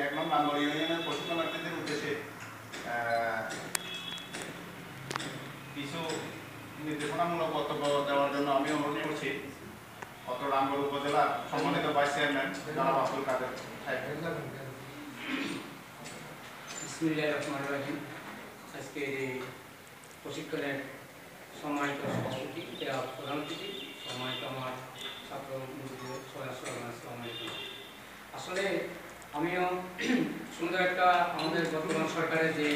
এক নম্বর নাম্বার ইউনিয়নের প্রশিক্ষণার্থীদের উদ্দেশ্যে কিছু নির্দেশনামূলক বক্তব্য দেওয়ার জন্য আমি অনুরোধ করছি অত্র রামগড় উপজেলার সম্মানিত ভাইস চেয়ারম্যান জনাব আব্দুল কাদের সাহেব। বিসমিল্লাহির রহমানির রহিম। আজকে এই প্রশিক্ষণের সম্মানিত সভাপতি প্রধান অতিথি, সম্মানিত আমার ছাত্র আসলে আমিও সুন্দর একটা আমাদের বর্তমান সরকারের যে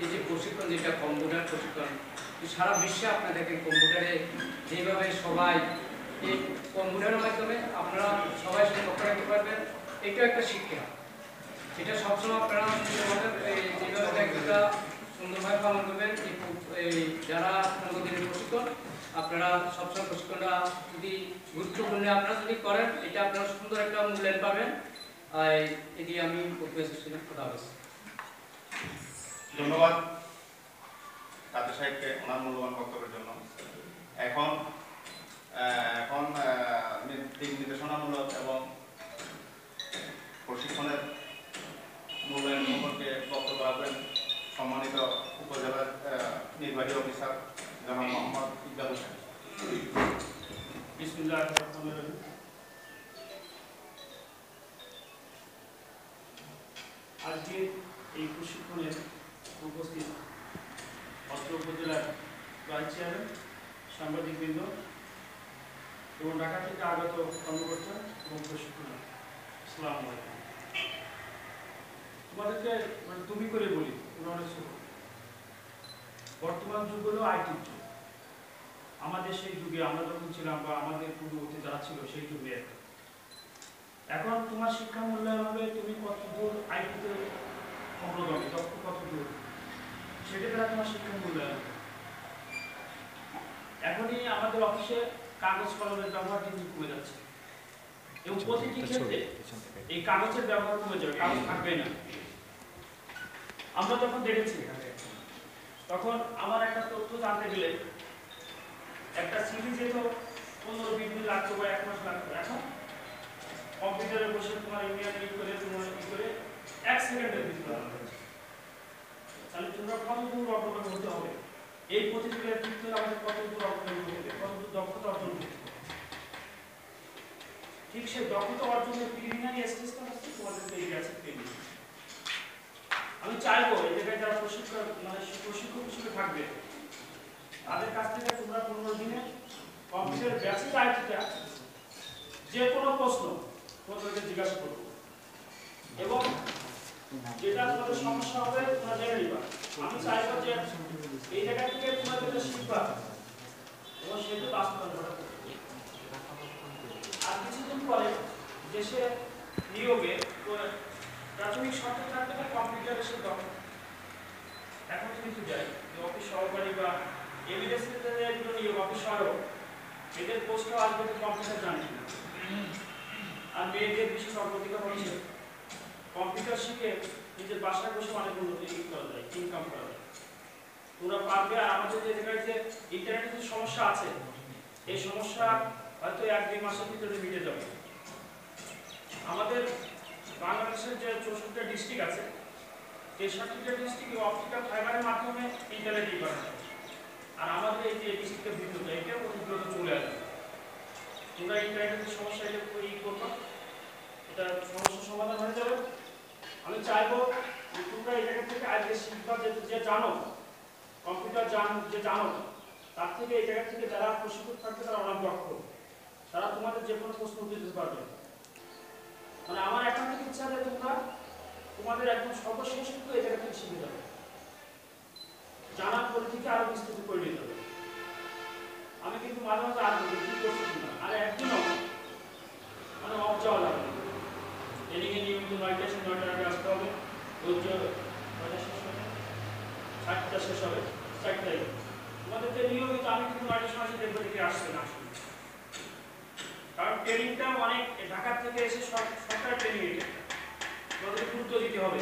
এই যে প্রশিক্ষণ, যেটা কম্পিউটার প্রশিক্ষণ, সারা বিশ্বে আপনারা দেখেন কম্পিউটারে যেভাবে সবাই এই কম্পিউটারের মাধ্যমে আপনারা সবাই সম্পর্ক রাখতে পারবেন, এটা একটা শিক্ষা। এটা সবসময় আপনারা যেভাবে একটা সুন্দরভাবে পালন করবেন। এই যারা দিনের প্রশিক্ষণ আপনারা সবসময় প্রশিক্ষণটা যদি গুরুত্বপূর্ণ আপনারা যদি করেন, এটা আপনারা সুন্দর একটা মূল্যায়ন পাবেন। এটি আমি ধন্যবাদ কাদের সাহেবকে ওনার মূল্যবান বক্তব্যের জন্য। এখন দিক নির্দেশনামূলক এবং প্রশিক্ষণের মূল্যায়ন সম্পর্কে বক্তব্য রাখবেন সম্মানিত উপজেলার নির্বাহী অফিসার জনাব মোহাম্মদ ইকবাল হোসেন। বিসমিল্লাহির রহমানির রহিম। আজকে এই প্রশিক্ষণে উপস্থিত অত্র উপজেলার ভাইস চেয়ারম্যান, সাংবাদিকবৃন্দ এবং ঢাকা থেকে আগত কর্মকর্তা এবং প্রশিক্ষণ, আসসালামু আলাইকুম। তোমাদেরকে তুমি করে বলি, তোমরা অনেক ছোট। বর্তমান যুগ হলো আইটির যুগ। আমাদের সেই যুগে আমরা যখন ছিলাম বা আমাদের পূর্ববর্তী যারা ছিল সেই যুগে এখন তোমার শিক্ষা মূল্যায়ন হবে তুমি কত দূর আইটিতে অগ্রগামী, দক্ষ কত দূর, সেটা দ্বারা তোমার শিক্ষা মূল্যায়ন হবে। এখনই আমাদের অফিসে কাগজ কলমের ব্যবহার কিন্তু কমে যাচ্ছে এবং প্রতিটি ক্ষেত্রে এই কাগজের ব্যবহার কমে যাবে, কাগজ থাকবে না। আমরা যখন দেখেছি তখন আমার একটা তথ্য জানতে গেলে একটা সিভি যেত 15-20 দিন লাগতো বা 1 মাস লাগতো। এখন কম্পিউটারে বসে তোমার ইমেল করে তোমার করে 1 সেকেন্ডের ভিতরে তাহলে তোমরা কত দূর অগ্রগতি হতে হবে, এই প্রতিযোগিতার ভিতরে আমাদের কত দূর অগ্রগতি হতে হবে, কত দূর দক্ষতা অর্জন করতে হবে। ঠিক সেই দক্ষতা অর্জনের প্রিলিমিনারি স্টেজটা হচ্ছে তোমাদের তৈরি আছে পেন্ডিং। আমি চাইবো এই জায়গায় যারা প্রশিক্ষক হিসেবে থাকবে তাদের কাছ থেকে তোমরা 15 দিনে কম্পিউটার বেসিক আইটিটা যে কোনো প্রশ্ন তোমাদেরকে জিজ্ঞাসা করবো এবং যেটা তোমাদের সমস্যা হবে তোমরা জেনে নিবা। আমি চাইবো যে এই জায়গা থেকে তোমাদেরকে শিখবা এবং সেটা বাস্তবায়ন করা। আর কিছুদিন পরে দেশে নিয়োগে প্রাথমিক শর্ত থাকবে কম্পিউটার এসে দক্ষ। এখন কিন্তু যাই অফিস সহকারী বা এভিডেন্স এগুলো নিয়োগ, অফিস সহায়ক, এদের পোস্টও আসবে কম্পিউটার জানে না। আর মেয়েদের বিশেষ অগ্রাধিকার হচ্ছে কম্পিউটার শিখে নিজের বাসায় বসে অনেক উন্নতি করা যায়, ইনকাম করা যায়। তোমরা পারবে। আর আমাদের যে জায়গায় যে ইন্টারনেটের সমস্যা আছে, এই সমস্যা হয়তো 1-2 মাসের ভিতরে মিটে যাবে। আমাদের বাংলাদেশের যে 64টা ডিস্ট্রিক্ট আছে, এই 60টা ডিস্ট্রিক্টে অপটিক্যাল ফাইবারের মাধ্যমে ইন্টারনেট করা যায়। আর আমাদের এই যে ডিস্ট্রিক্টের ভিতরে এটা অতি দ্রুত চলে আসবে। তোমরা ইন্টারনেটের সমস্যা এটা করবা, এটা সমস্যার সমাধান হয়ে যাবে। আমি চাইবো তোমরা এই জায়গা থেকে আজকে শিখবা, যে জানো কম্পিউটার যে জানো তার থেকে এই জায়গা থেকে যারা প্রশিক্ষক থাকবে তারা অনেক দক্ষ, তারা তোমাদের যে কোনো প্রশ্ন উত্তর দিতে পারবে। মানে আমার এখন থেকে ইচ্ছা যে তোমরা তোমাদের একদম সর্বশেষ কিন্তু এই জায়গা থেকে শিখে যাবে, জানার পরে থেকে আরো বিস্তৃত করে নিতে হবে। আমি কিন্তু মাঝে মাঝে আর কি করছি না, আর একদিনও মানে অফ যাওয়া যাবে না। ট্রেনিংয়ে নিয়মিত 9টা থেকে 9টার আগে আসতে হবে। ধৈর্য 9টা শেষ হবে, 7টা শেষ হবে, 4টায় তোমাদেরকে নিয়মিত। আমি কিন্তু 9টার সময় দেখবো থেকে আসছে না, কারণ ট্রেনিংটা অনেক ঢাকা থেকে এসে সরকার ট্রেনিং, এটা তোমাদেরকে গুরুত্ব দিতে হবে।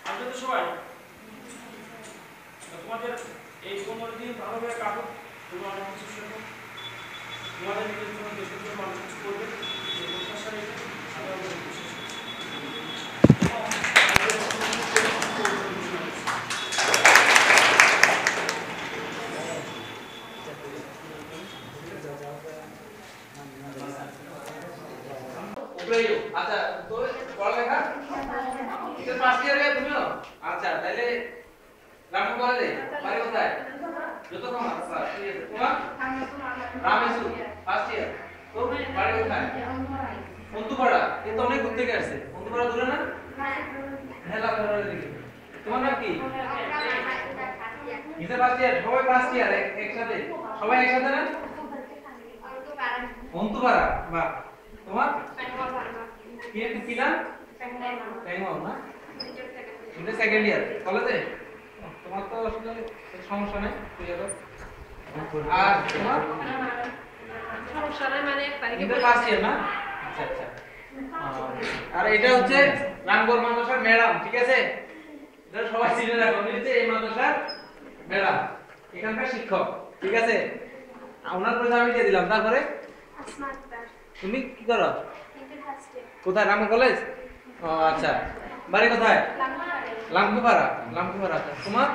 আপনাদের সবাই তোমাদের এই 15 দিন ভালোভাবে কাটুক, তোমরা অনেক কিছু শেখো, তোমাদের নিজের জন্য দেশের জন্য অনেক কিছু করবে, এই প্রত্যাশা রেখে আমি যত কমার্স ক্লাস ঠিক আছে তোমার রামেশু ফার্স্ট ইয়ার তো বাড়ি কোথায় অন্তুপাড়া এ তো অনেক দূর থেকে আসছে অন্তুপাড়া দূরে না হ্যাঁ লাগানোর দিকে তোমার নাম কি কিসের ফার্স্ট ইয়ার সবাই ফার্স্ট ইয়ার একসাথে সবাই একসাথে না অন্তুপাড়া বাহ তোমার কি কি নাম টাইমও না এটা সেকেন্ড ইয়ার কলেজে তোমার তো আসলে সমস্যা নাই তুই যাবে আর তোমার সমস্যা নাই মানে এটা ফার্স্ট ইয়ার না আচ্ছা আচ্ছা আর এটা হচ্ছে রামগড় মাদ্রাসার ম্যাডাম ঠিক আছে এটা সবাই চিনে রাখো নিচে এই মাদ্রাসার ম্যাডাম এখানকার শিক্ষক ঠিক আছে আপনার পরিচয় আমি দিয়ে দিলাম তারপরে তুমি কি করো কোথায় রামগড় কলেজ ও আচ্ছা বাড়ি কোথায় লামকুপাড়া লামকুপাড়া তোমার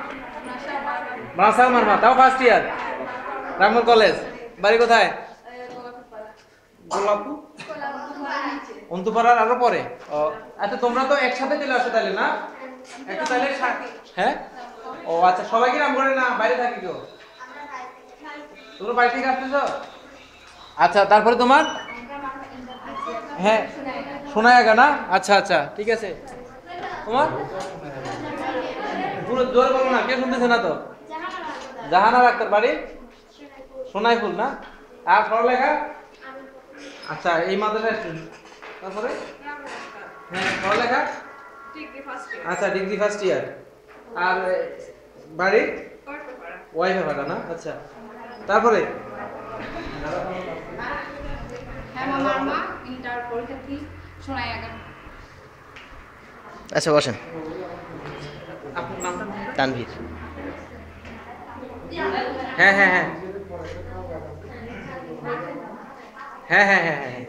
মাসাল মারমা তাও ফার্স্ট ইয়ার রামগড় কলেজ বাড়ি কোথায় গোলাপপুর অন্তুপাড়ার আরো পরে ও আচ্ছা তোমরা তো একসাথে চলে আসো তাহলে না একটা তাহলে হ্যাঁ ও আচ্ছা সবাই কি রামগড়ে না বাইরে থাকি কেউ তোমরা বাড়ি থেকে আসতেছো আচ্ছা তারপরে তোমার হ্যাঁ সোনায়াগা না আচ্ছা আচ্ছা ঠিক আছে তোমার পুরো জোর বলো না কে শুনতেছে না তো জাহানার আক্তার বাড়ি সোনাইফুল না আর পড়ালেখা আচ্ছা এই মাদ্রাসার স্টুডেন্ট তারপরে হ্যাঁ পড়ালেখা আচ্ছা ডিগ্রি ফার্স্ট ইয়ার আর বাড়ি ওয়াইফাই ভাড়া না আচ্ছা তারপরে আচ্ছা বসেন আপনার নামটা তানভীর হ্যাঁ হ্যাঁ হ্যাঁ হ্যাঁ হ্যাঁ হ্যাঁ হ্যাঁ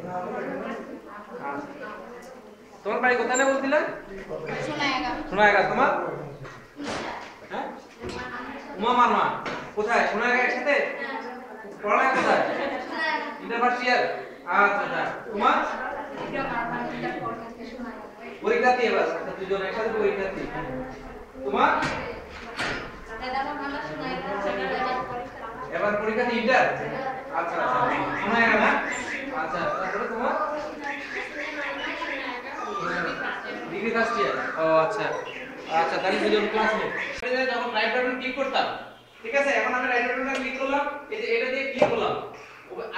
তোমার বাড়ি কোথায় না বলছিলে সোনায়াগা তোমার হ্যাঁ উমা মারমা কোথায় সোনায়াগা একসাথে পড়ালেখা কোথায় ইন্টার ফার্স্ট ইয়ার আচ্ছা আচ্ছা তোমার পরীক্ষার্থী এবার আচ্ছা দুজন একসাথে পরীক্ষার্থী তোমার এবার পরীক্ষার্থী ইন্টার আচ্ছা আচ্ছা সোনায়াগা না আচ্ছা তারপরে তোমার ডিগ্রি ফার্স্ট ইয়ার ও আচ্ছা আচ্ছা তাহলে দুজন ক্লাসমেট যখন রাইট বাটন ক্লিক করতাম ঠিক আছে এখন আমি রাইট বাটনটা ক্লিক করলাম এই যে এটা দিয়ে ক্লিক করলাম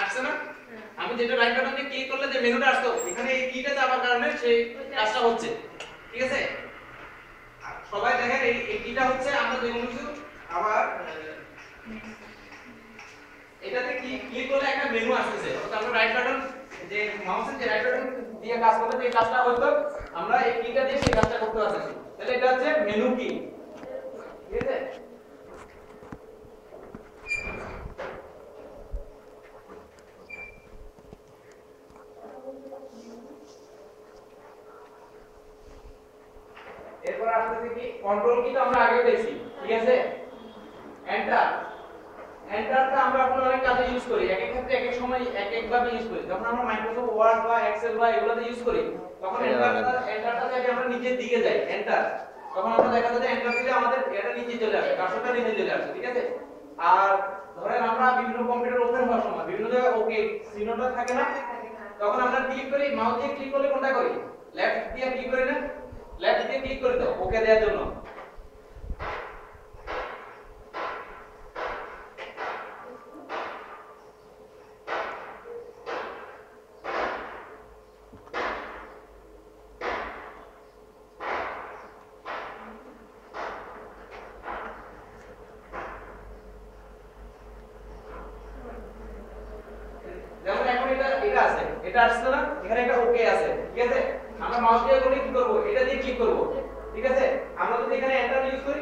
আসছে না আমি যেটা রাইট বাটন দিয়ে ক্লিক করলে যে মেনুটা আসতো এখানে এই কিটা চাপার কারণে সেই কাজটা হচ্ছে ঠিক আছে সবাই দেখেন এই কিটা হচ্ছে আমরা যে কোনো কিছু আবার এটাতে ক্লিক করলে একটা মেনু আসছে অর্থাৎ আমরা রাইট বাটন যে মাউসের যে রাইট বাটন দিয়ে কাজ করলে যে কাজটা হতো আমরা এই কিটা দিয়ে সেই কাজটা করতে পারছি তাহলে এটা হচ্ছে মেনু কি ঠিক আছে এরপর আসছে কি কন্ট্রোল কি তো আমরা আগে পেয়েছি ঠিক আছে এন্টার এন্টারটা আমরা এখন অনেক কাজে ইউজ করি এক এক ক্ষেত্রে এক এক সময় এক এক ভাবে ইউজ করি যখন আমরা মাইক্রোসফট ওয়ার্ড বা এক্সেল বা এগুলোতে ইউজ করি তখন এন্টারটা থেকে আমরা নিচের দিকে যাই এন্টার তখন আমরা দেখা যায় এন্টার দিলে আমাদের এটা নিচে চলে আসে কার্সরটা নিচে চলে আসে ঠিক আছে আর ধরেন আমরা বিভিন্ন কম্পিউটার ওপেন হওয়ার সময় বিভিন্ন জায়গায় ওকে চিহ্নটা থাকে না তখন আমরা ক্লিক করি মাউস দিয়ে ক্লিক করলে কোনটা করি লেফট দিয়ে ক্লিক করি না লেফট দিয়ে ক্লিক করে দাও ওকে দেওয়ার জন্য যেমন এখন এটা আছে এটা আসছে না এখানে একটা ওকে আছে ঠিক আছে আমরা মাউস দিয়ে করে কি করব এটা দিয়ে ক্লিক করব ঠিক আছে আমরা যদি এখানে এন্টার ইউজ করি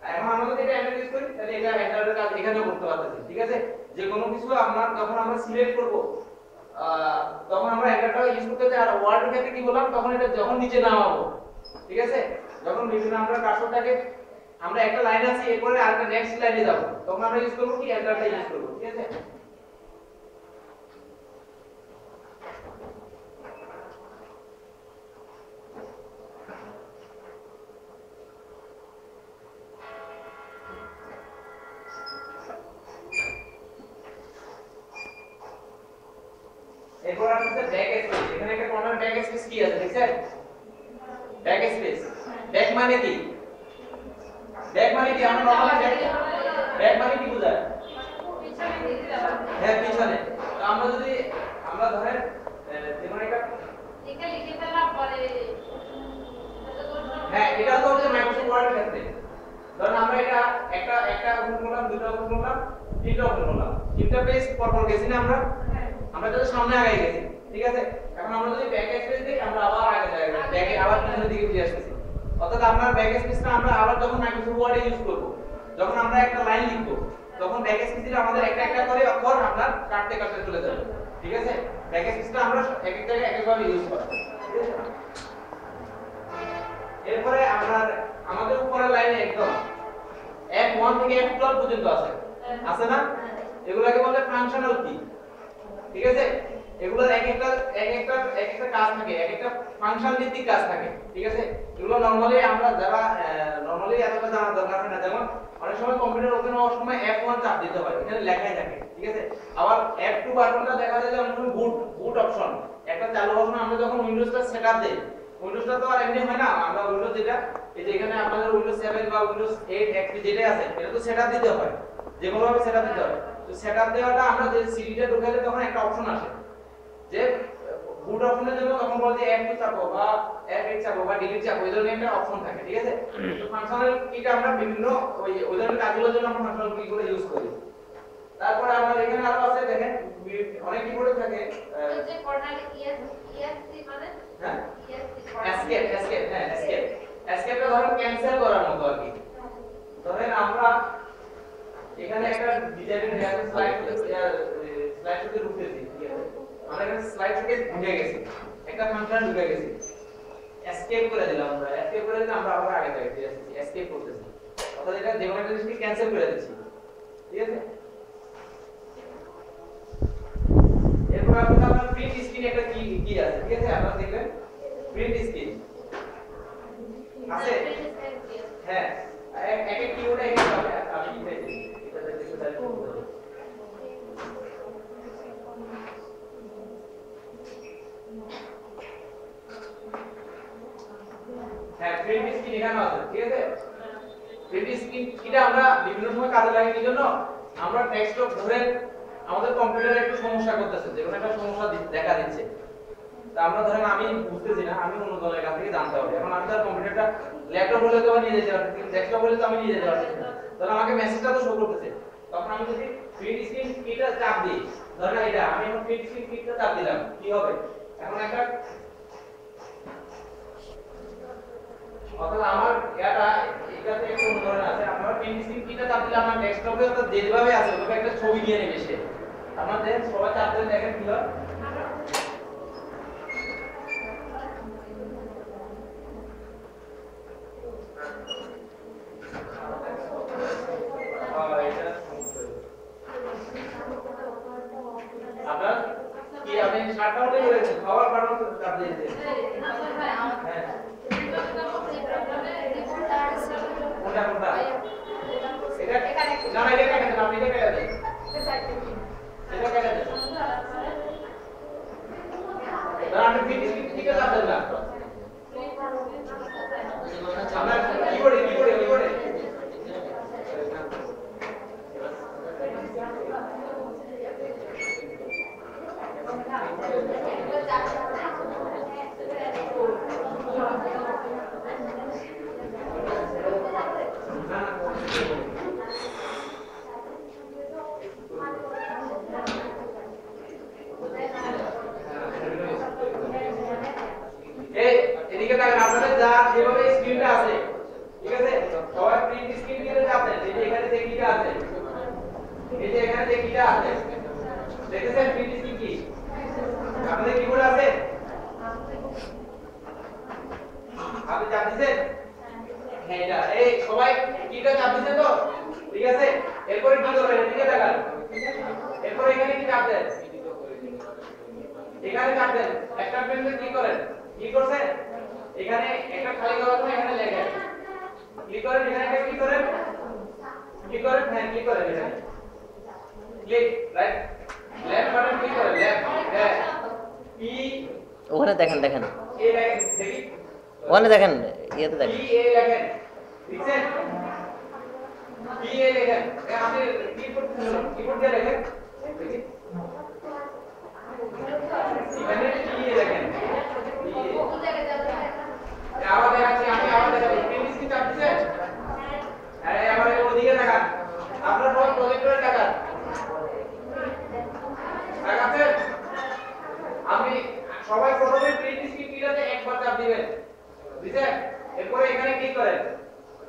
এখন আমরা যদি এটা এন্টার ইউজ করি তাহলে এটা এন্টারের কাজ এখানেও করতে পারতেছি ঠিক আছে যে কোনো কিছু আমরা যখন আমরা সিলেক্ট করব তখন আমরা এন্টারটা ইউজ করতে চাই আর ওয়ার্ডের ক্ষেত্রে কি বললাম তখন এটা যখন নিচে নামাবো ঠিক আছে যখন বিভিন্ন আমরা কার্সরটাকে আমরা একটা লাইন আছে এরপরে আরেকটা নেক্সট লাইনে যাব তখন আমরা ইউজ করব কি এন্টারটা ইউজ করব ঠিক আছে এরপর আসছে ব্যাক স্পেস এখানে একটা কমন ব্যাক স্পেস কি আছে দেখছেন ব্যাক স্পেস ব্যাক মানে কি আমরা নরমালি ব্যাক মানে কি বোঝায় হ্যাঁ পিছনে তো আমরা যদি আমরা ধরেন যেমন একটা লিখে ফেলার পরে হ্যাঁ এটা তো হচ্ছে মাইক্রোসফট ওয়ার্ডের ক্ষেত্রে ধরুন আমরা এটা একটা ওপেন করলাম দুটো ওপেন করলাম তিনটা ওপেন করলাম তিনটা পেজ পরপর গেছি না আমরা যদি সামনে আগাই গেছি ঠিক আছে এখন আমরা যদি ব্যাক স্পেস দিই আমরা আবার আগে যাই ব্যাকে আবার পিছনের দিকে ফিরে আসতেছি অর্থাৎ আমরা ব্যাক স্পেসটা আমরা আবার যখন মাইক্রোসফট ওয়ার্ডে ইউজ করব যখন আমরা একটা লাইন লিখব তখন ব্যাক স্পেস দিলে আমাদের একটা একটা করে অক্ষর আমরা কাটতে কাটতে চলে যাবে ঠিক আছে ব্যাক স্পেসটা আমরা এক এক জায়গায় এক একভাবে ইউজ করব ঠিক আছে এরপরে আমরা আমাদের উপরের লাইনে একদম F1 থেকে F12 পর্যন্ত আছে না এগুলাকে বলে ফাংশনাল কি ঠিক আছে এগুলোর এক একটা কাজ থাকে এক একটা ফাংশন ভিত্তিক কাজ থাকে ঠিক আছে এগুলো নরমালি আমরা যারা নরমালি এতটা জানা দরকার হয় না যেমন অনেক সময় কম্পিউটার ওপেন হওয়ার সময় F1 চাপ দিতে হয় এখানে লেখাই থাকে ঠিক আছে আবার F2 বাটনটা দেখা যায় যে অনেক সময় বুট অপশন একটা চালু হওয়ার সময় আমরা যখন উইন্ডোজটা সেটআপ দেই উইন্ডোজটা তো আর এমনি হয় না আমরা উইন্ডোজ যেটা এই যে এখানে আপনাদের উইন্ডোজ 7 বা উইন্ডোজ 8 XP যেটা আছে এটা তো সেটআপ দিতে হয় যেকোনো ভাবে সেটআপ দিতে হয় তো সেটআপ দেওয়াটা আমরা যে সিডিটা ঢোকালে তখন একটা অপশন আসে যে বুট অপশনের জন্য তখন বলে যে F2 চাপো বা F8 চাপো বা ডিলিট চাপো এই ধরনের একটা অপশন থাকে ঠিক আছে তো ফাংশনাল কিটা আমরা বিভিন্ন ওই ধরনের কাজগুলোর জন্য আমরা ফাংশনাল কিগুলো ইউজ করি তারপরে আমরা এখানে আরো আছে দেখেন অনেক কিবোর্ডে থাকে যে কর্নারে ESC মানে হ্যাঁ ESC এসকেপটা ধরেন ক্যান্সেল করার মতো আর কি ধরেন আমরা এখানে একটা ডিজাইনের স্লাইড শোতে ঢুকতেছি ঠিক আছে আমরা এখানে স্লাইড শোতে ঢুকে গেছি একটা ফাংশন ঢুকে গেছি এসকেপ করে দিলাম আমরা আবার আগে যাইতে যাচ্ছি এসকেপ করতেছি অর্থাৎ এটা যে কোনো একটা জিনিসকে ক্যান্সেল করে দিচ্ছি ঠিক আছে এরপর আপনার প্রিন্ট স্ক্রিন একটা কি আছে ঠিক আছে আপনারা দেখবেন প্রিন্ট স্ক্রিন আছে হ্যাঁ এক এক কিবোর্ডে এক এক ভাবে আমি কি চাইছি এটা দেখতে চাই হ্যাঁ প্রিন্ট স্ক্রিন এখানে আছে ঠিক আছে প্রিন্ট স্ক্রিন এটা আমরা বিভিন্ন সময় কাজে লাগে কি জন্য আমরা ডেস্কটপ ধরে আমাদের কম্পিউটারে একটু সমস্যা করতেছে যে কোনো একটা সমস্যা দেখা দিচ্ছে তা আমরা ধরেন আমি বুঝতেছি না আমি অন্য দলের কাছ থেকে জানতে হবে এখন আমি তার কম্পিউটারটা ল্যাপটপ হলে তো নিয়ে যেতে পারছি ডেস্কটপ হলে তো আমি নিয়ে যেতে পারছি তাহলে আমাকে মেসেজটা তো শো করতেছে তখন আমি যদি প্রিন্ট স্ক্রিন কিটা চাপ দিই ধরেন এটা আমি এখন প্রিন্ট স্ক্রিন কিটা চাপ দিলাম কি হবে এখন একটা অর্থাৎ আমার এটাতে একটু অন্য ধরনের আছে আপনারা প্রিন্ট স্ক্রিন কিটা চাপ দিলে আমার ডেস্কটপে অর্থাৎ যেভাবে আছে ওটাকে একটা ছবি নিয়ে নেবে সে আমাদের সবাই চাপ দিলে দেখেন কি হয় আপনার কি আপনি শাটডাউনে করেছেন খাবার বানানো চাপ দিয়েছেন হ্যাঁ কোনটা এটা না না এটা কেটে দেন আপনি এটা কেটে দেন এটা কেটে দেন দাঁড়ান আপনি ঠিক আছে আপনার না আপনার কিবোর্ডে হ্যাঁ এটা এই সবাই কিটা চাপ দিতে তো ঠিক আছে এরপরে কি করবেন এদিকে তাকান এরপর এখানে কি চাপ দেন এখানে চাপ দেন একটা পেনে কি করেন কি করছেন এখানে একটা খালি জায়গা আছে এখানে লেখেন ক্লিক করেন এখানে একটা কি করেন হ্যাঁ ক্লিক করেন এখানে click right left button click করেন লেফট হ্যাঁ পি ওখানে দেখেন এ লেখেন দেখি ওখানে দেখেন ইয়েতে দেখেন পি এ লেখেন লিখছেন পি এ লেখেন আপনি কিবোর্ড দিয়ে লেখেন দেখি এখানে পি এ লেখেন আবার দেখাচ্ছি আমি আবার দেখাচ্ছি প্রিন্ট কি চাপ দিছেন আরে আবার ওদিকে তাকান আপনারা সব প্রজেক্টরে তাকান তাকাচ্ছেন আপনি সবাই প্রথমে প্রিন্ট স্ক্রিন কিটাতে একবার চাপ দিবেন বুঝছেন এরপর এখানে ক্লিক করেন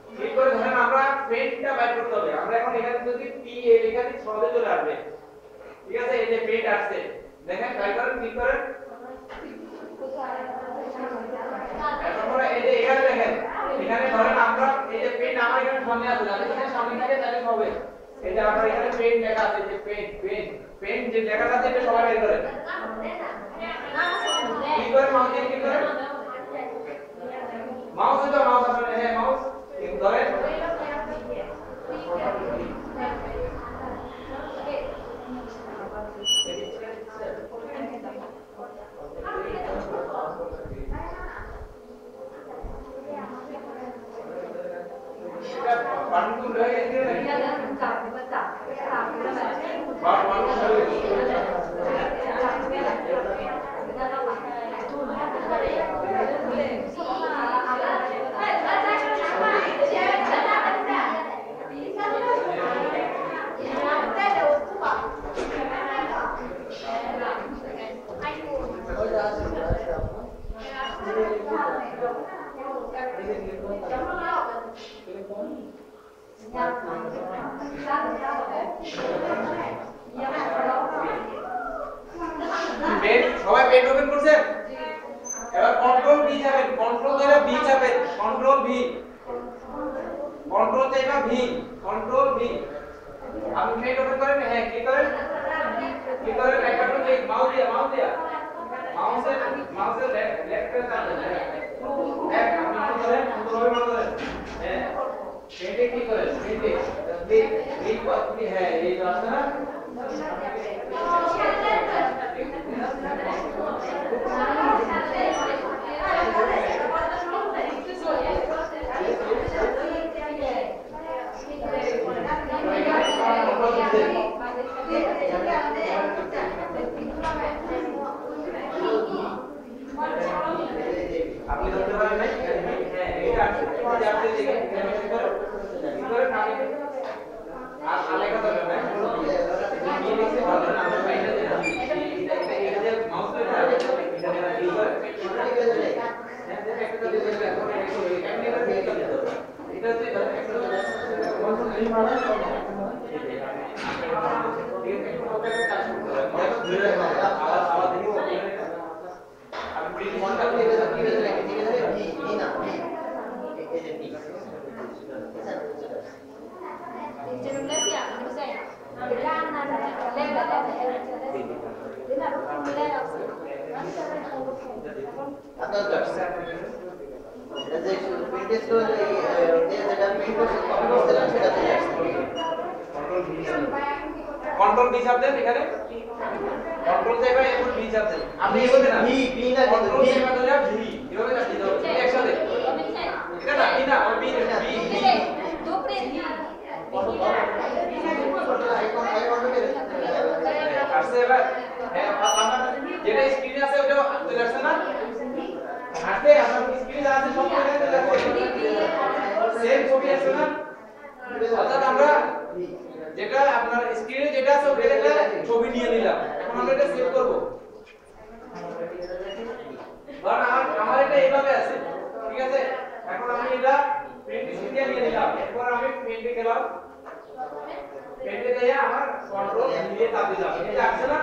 ক্লিক করে ধরেন আমরা পেন্টটা বাইর করতে হবে আমরা এখন এখানে যদি পি এ লেখা দিই সহজে চলে আসবে ঠিক আছে এই যে পেন্ট আসছে দেখেন ট্রাই করেন ক্লিক করেন এরপর এই যে এখানে দেখেন এখানে ধরেন আমরা এই যে পেন্ট আমার এখানে সামনে আছে যদি এখানে সামনে থাকে তাহলে হবে এই যে আমরা এখানে পেন্ট লেখা আছে যে পেন্ট যে লেখাটা আছে এটা সবাই বের করেন ক্লিক করে মাউস দিয়ে ক্লিক করেন মাউস তো মাউস আসলে হ্যাঁ মাউস ধরেন বাটন হয়ে গেছে সবাই পেন ওপেন করছেন এবার কন্ট্রোল ভি যাবেন কন্ট্রোল ধরে ভি যাবেন কন্ট্রোল ভি কন্ট্রোল চাইবা ভি কন্ট্রোল ভি আপনি পেন ওপেন করেন হ্যাঁ ক্লিক করেন রাইট বাটন ক্লিক মাউস দিয়া মাউসের লেফট করে টানুন হ্যাঁ আপনি মাউস ধরেন সুন্দরভাবে মাউস ধরেন হ্যাঁ পেন্টে ক্লিক করেন পেন্টে ক্লিক করতে হ্যাঁ এই তো আছে না আপনি ধরতে পারেন না হ্যাঁ এটা আপনি দেখেন কি করে আর আলেখা ধরবেন না কি লিখতে ভালো না আমরা বাইরে এটা যে মাউস ধরে এটা কি করে একটা দিলে এখন এটা হচ্ছে কন্ট্রোল এই মানে আবার দেখি আপনি প্রিন্ট মনটা দিয়ে দেন কি হয়েছে ঠিক আছে ভি না এই যে ভি আপনার কাছে এটা যে প্রিন্টেড তো এই যেটা প্রিন্ট করতে কপি করতে সেটা চলে আসছে কন্ট্রোল ভি চাপ দেন এখানে কন্ট্রোল চাইবা এখন ভি চাপ দেন আপনি এভাবে না ভি না কন্ট্রোল চাইবা ধরে ভি এভাবে চাপ দিতে হবে একসাথে এটা না ভি না ভি আসছে এবার হ্যাঁ যেটা স্ক্রিনে আছে ওটা চলে আসছে না আসছে আপনার স্ক্রিনে আছে সব চলে আসছে সেম ছবি আসছে না অর্থাৎ আমরা যেটা আপনার স্ক্রিনে যেটা আছে ওটা একটা ছবি নিয়ে নিলাম এখন আমরা এটা সেভ করব ধর আমার এটা এইভাবে আছে ঠিক আছে এখন আমি এটা প্রিন্ট স্ক্রিনে নিয়ে নিলাম এরপর আমি প্রিন্টে গেলাম পেন্টে দিয়ে আমার কন্ট্রোল দিয়ে চাপ দিলাম এটা আসছে না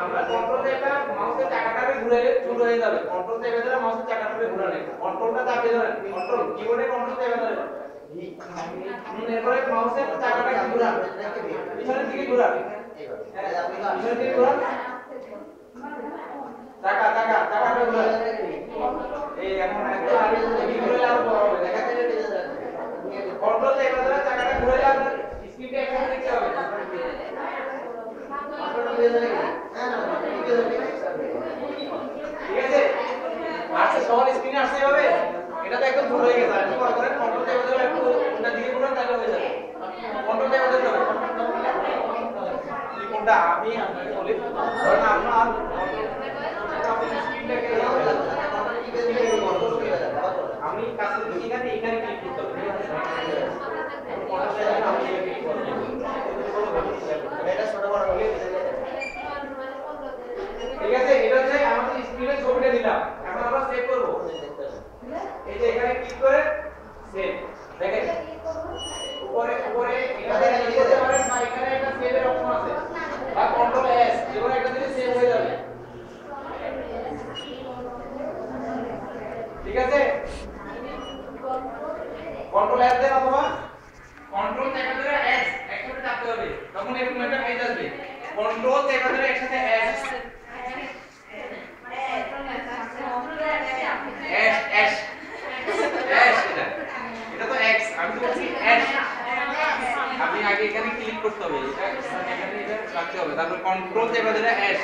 আমরা কন্ট্রোল চেপে মাউসের চাকাটাকে ঘুরাইলে শুরু হয়ে যাবে। কন্ট্রোল চেপে ধরে মাউসের চাকাটাকে ঘোরালে কন্ট্রোলটা চাপিয়ে ধরেন, কন্ট্রোল কিবোর্ডে কন্ট্রোল চেপে ধরেন, এরপরে মাউসের চাকাটাকে ঘুরান, পিছনের দিকে ঘুরান, পিছনের দিকে ঘুরান, চাকাটা ঘুরান। এই এখন একটু আগে ঘুরালে আরো বড় হবে, দেখা যায় কন্ট্রোল চেপে ধরে চাকাটা ঘুরালে আপনার স্ক্রিনটা একসাথে দেখতে হবে। ঠিক আছে, আচ্ছা সবার স্ক্রিনে আসতে হবে। এটা তো একদম ভুল হয়ে গেছে। আপনি মনে করেন কন্ট্রোল চেপে ধরে একটু কোনটা দিকে ঘুরান তাহলে হয়ে যাবে। কন্ট্রোল চেপে ধরতে হবে। কোনটা আমি আপনাকে বলি, ধরেন আপনার আপনি স্ক্রিনটাকে আমি কাছে দেখি এখানে ক্লিক করতে হবে। এটা ছোট বড় হলে ঠিক আছে, এটা হচ্ছে আমাদের স্ক্রিনে ছবিটা দিলাম। এখন আমরা সেভ করব। এই যে এখানে ক্লিক করে সেভ, দেখেন উপরে এখানে ক্লিক করতে পারেন বা এখানে একটা সেভের অপশন আছে বা কন্ট্রোল এস, যেকোনো একটা দিলে সেভ হয়ে যাবে। ঠিক আছে, কন্ট্রোল এস দেন অথবা কন্ট্রোল চেপে ধরে এস একসাথে চাপতে হবে, তখন এরকম একটা পেজ আসবে। কন্ট্রোল চেপে ধরে একসাথে এস এটা তো এক্স, আমি তো বলছি এস। আপনি আগে এখানে ক্লিক করতে হবে, এখানে এটা রাখতে হবে, তারপর কন্ট্রোল চেপে ধরে এস।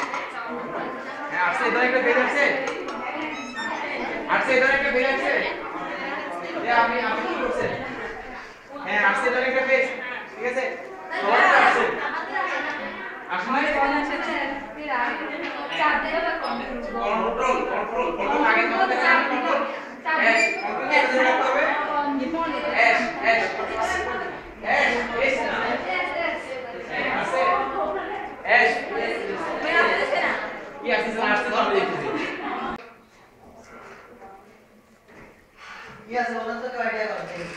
হ্যাঁ আসছে, এখানে একটা পেজ আসছে, এখানে একটা পেজ আসছে যে আপনি কি করছেন। হ্যাঁ আসছে, এখানে একটা পেজ। ঠিক আছে, সবাই আসছে, আসছে না? কন্ট্রোল আগে যখন দেখেন কন্ট্রোল এস, কন্ট্রোল এস ধরে রাখতে হবে। এস এস এস এস না আসছে এস কি আসছে না আসছে তো আমি দেখতেছি। ইয়েস বলেন তো, আইডিয়া করেন।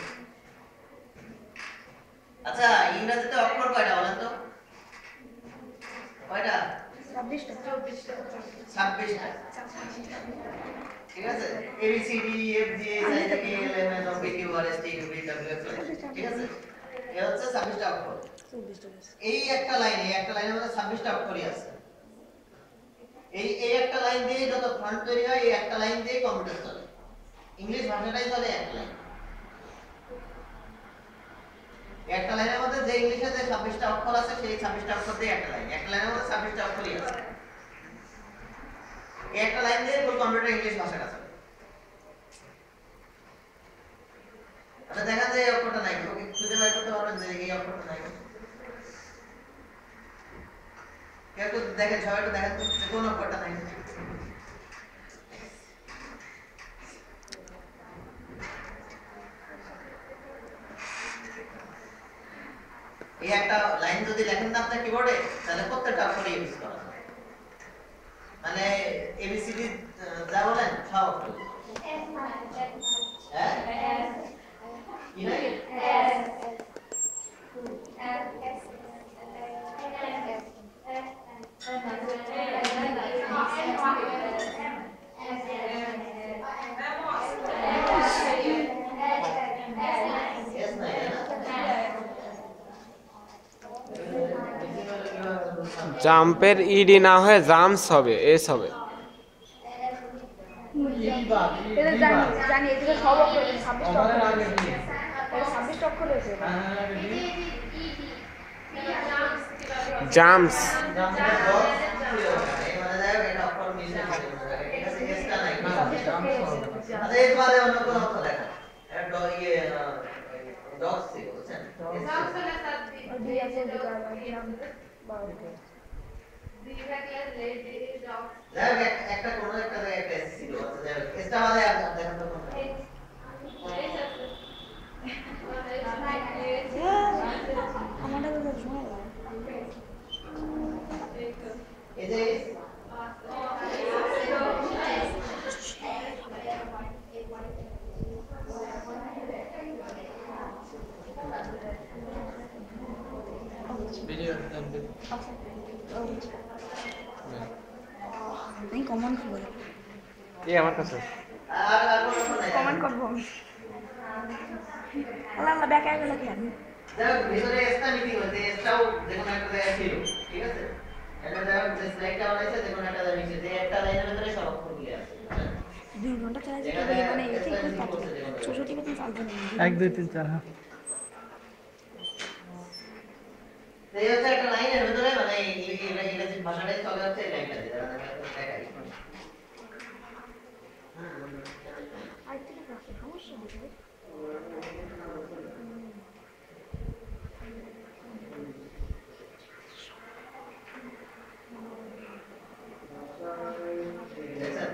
আচ্ছা ইংরেজিতে অক্ষর কয়টা বলেন তো? কয়টা? 26টা। ঠিক আছে, A B C D F G H I J K L M N O P Q R S T U V W X Y. ঠিক আছে, এই হচ্ছে 26টা অক্ষর। এই একটা লাইনের মধ্যে 26টা অক্ষরই আছে। এই একটা লাইন দিয়ে যত ফন্ট তৈরি হয়, এই একটা লাইন দিয়ে কম্পিউটার চলে। ইংলিশ ভাষাটাই চলে এক লাইন। একটা লাইনের মধ্যে যে ইংলিশে যে 26টা অক্ষর আছে, সেই 26টা অক্ষর দিয়ে একটা লাইন। একটা লাইনের মধ্যে 26টা অক্ষরই আছে। এই একটা লাইন দিয়ে ফুল কম্পিউটার ইংলিশ ভাষাটা চলে। আচ্ছা দেখা যায় এই অক্ষরটা নাই, ওকে খুঁজে বের করতে পারবেন যে এই অক্ষরটা নাই। কেউ তো দেখেন, সবাই একটু দেখেন যে কোন অক্ষরটা নাই। এই একটা লাইন যদি লেখেন না আপনার কিবোর্ডে, তাহলে প্রত্যেকটা অক্ষরে ইউজ করা যায়। মানে এবিসিডি যা বলেন সব অক্ষর। হ্যাঁ কি নাই জাম্পের ইডি না হয়ে জাম্পস হবে, এস হবে। জাম্পস একটা কোন একটা জায়গায় একটা ছিল, আচ্ছা এটা বাদে আর দেখেন তো কোনটা। এই যে ভিডিও কমন করব এই আমার কাছে আর কোনো নাই কমন করব আল্লাহ আল্লাহ ব্যাক আইলো কেন যাও ভিতরে এক্সট্রা মিটিং হচ্ছে এক্সট্রাও দেখুন একটা জায়গায় ছিল ঠিক আছে এটা যাও যে স্লাইডটা বানাইছে দেখুন একটা জায়গায় মিশে যে একটা লাইনের ভিতরে সব অক্ষরগুলি আছে 2 ঘন্টা চালাতে কি মানে এটা একটু কাট 64 মতন চালবে না 1 2 3 4 হ্যাঁ এই হচ্ছে একটা লাইনের ভিতরে মানে ইংরেজি ভাষাটাই চলে যাচ্ছে এই লাইনটা দিয়ে দেখাই আর কি আছে সমস্যা হবে দেখছেন